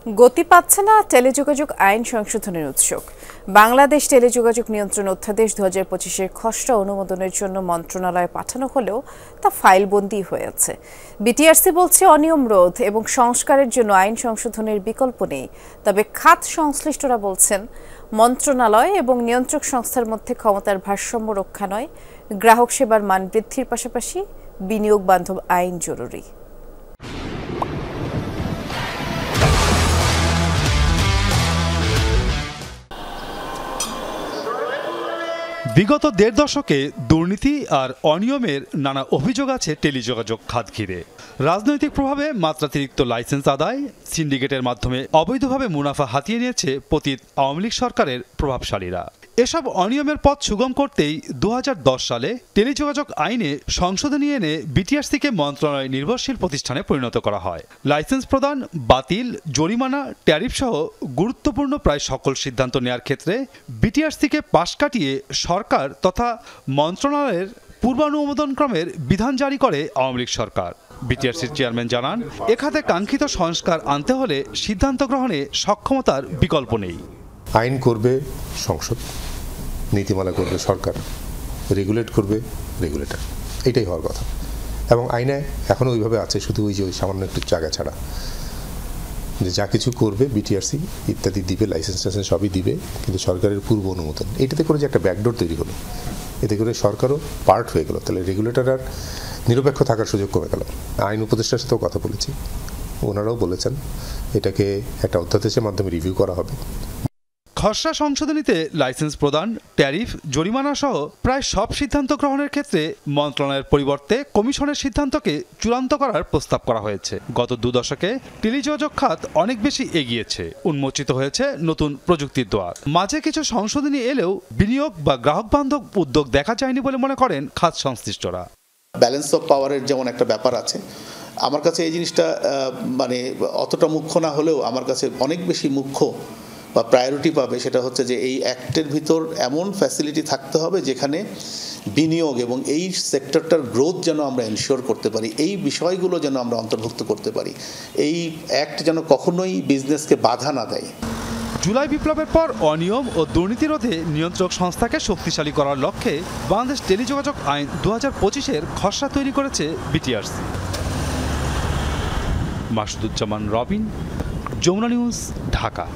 গতি পাচ্ছে না টেলিযোগাযোগ আইন সংশোধনের উৎসুক। বাংলাদেশ টেলিযোগাযোগ নিয়ন্ত্রণ অধ্যাদেশ 2025-এর খসড়া অনুমোদনের জন্য মন্ত্রণালয়ে পাঠানো হলেও তা ফাইলবন্দী হয়ে আছে। বিটিআরসি বলছে অনিয়ম রোধ এবং সংস্কারের জন্য আইন সংশোধনের বিকল্প নেই। তবে খাত সংশ্লিষ্টরা বলছেন মন্ত্রণালয় এবং নিয়ন্ত্রক সংস্থার মধ্যে ক্ষমতার ভারসাম্য রক্ষা নয়, গ্রাহক সেবার মান বৃদ্ধির পাশাপাশি বিনিয়োগ বান্ধব আইন জরুরি। বিগত দেড় দশকে দুর্নীতি আর অনিয়মের নানা অভিযোগ আছে টেলিযোগাযোগ খাত ঘিরে। রাজনৈতিক প্রভাবে মাত্রাতিরিক্ত লাইসেন্স আদায়, সিন্ডিকেটের মাধ্যমে অবৈধভাবে মুনাফা হাতিয়ে নিয়েছে পতিত আওয়ামী লীগ সরকারের প্রভাবশালীরা। এসব অনিয়মের পথ সুগম করতেই 2010 সালে টেলিযোগাযোগ আইনে সংশোধনী এনে বিটিআরসিকে মন্ত্রণালয় নির্ভরশীল প্রতিষ্ঠানে পরিণত করা হয়। লাইসেন্স প্রদান, বাতিল, জরিমানা, ট্যারিফ সহ গুরুত্বপূর্ণ প্রায় সকল সিদ্ধান্ত নেয়ার ক্ষেত্রে বিটিআরসিকে পাশ কাটিয়ে সরকার তথা মন্ত্রণালয়ের পূর্বানুমোদনক্রমের বিধান জারি করে আওয়ামী লীগ সরকার। বিটিআরসির চেয়ারম্যান জানান, এ খাতে কাঙ্ক্ষিত সংস্কার আনতে হলে সিদ্ধান্ত গ্রহণে সক্ষমতার বিকল্প নেই। আইন করবে সংসদ, নীতিমালা করবে সরকার, রেগুলেট করবে রেগুলেটর, এটাই হওয়ার কথা। এবং আইনে এখনও ওইভাবে আছে, শুধু ওই যে ওই সামান্য একটু জায়গা ছাড়া, যে যা কিছু করবে বিটিআরসি ইত্যাদি দিবে, লাইসেন্স টাইসেন্স সবই দিবে, কিন্তু সরকারের পূর্ব অনুমোদন। এটাতে করে যে একটা ব্যাকডোর তৈরি হলো, এতে করে সরকারও পার্ট হয়ে গেল, তাহলে রেগুলেটর আর নিরপেক্ষ থাকার সুযোগ কমে গেল। আইন উপদেষ্টার সাথেও কথা বলেছি, ওনারাও বলেছেন এটাকে একটা অধ্যাদেশের মাধ্যমে রিভিউ করা হবে। খসড়া সংশোধনীতে লাইসেন্স প্রদান, ট্যারিফ, জরিমানা সহ প্রায় সব সিদ্ধান্ত গ্রহণের ক্ষেত্রে মন্ত্রণালয়ের পরিবর্তে কমিশনের সিদ্ধান্তকে চূড়ান্ত করার প্রস্তাব করা হয়েছে। গত 2 দশকে টেলিযোগাযোগ খাত অনেক বেশি এগিয়েছে, উন্মোচিত হয়েছে নতুন প্রযুক্তির দ্বার। মাঝে কিছু সংশোধনী এলেও বিনিয়োগ বা গ্রাহক বান্ধব উদ্যোগ দেখা যায়নি বলে মনে করেন খাত সংশ্লিষ্টরা। ব্যালেন্স অফ পাওয়ারের যেমন একটা ব্যাপার আছে, আমার কাছে এই জিনিসটা মানে অতটা মুখ্য না হলেও আমার কাছে অনেক বেশি মুখ্য বা প্রায়োরিটি পাবে, সেটা হচ্ছে যে এই অ্যাক্টের ভিতর এমন ফ্যাসিলিটি থাকতে হবে যেখানে বিনিয়োগ এবং এই সেক্টরটার গ্রোথ যেন আমরা এনশিওর করতে পারি, এই বিষয়গুলো যেন আমরা অন্তর্ভুক্ত করতে পারি। এই অ্যাক্ট যেন কখনোই বিজনেসকে বাধা না দেয়। জুলাই বিপ্লবের পর অনিয়ম ও দুর্নীতি রোধে নিয়ন্ত্রক সংস্থাকে শক্তিশালী করার লক্ষ্যে বাংলাদেশ টেলিযোগাযোগ আইন 2025-এর খসড়া তৈরি করেছে বিটিআরসি। মাসুদুজ্জামান রবিন, যমুনা নিউজ, ঢাকা।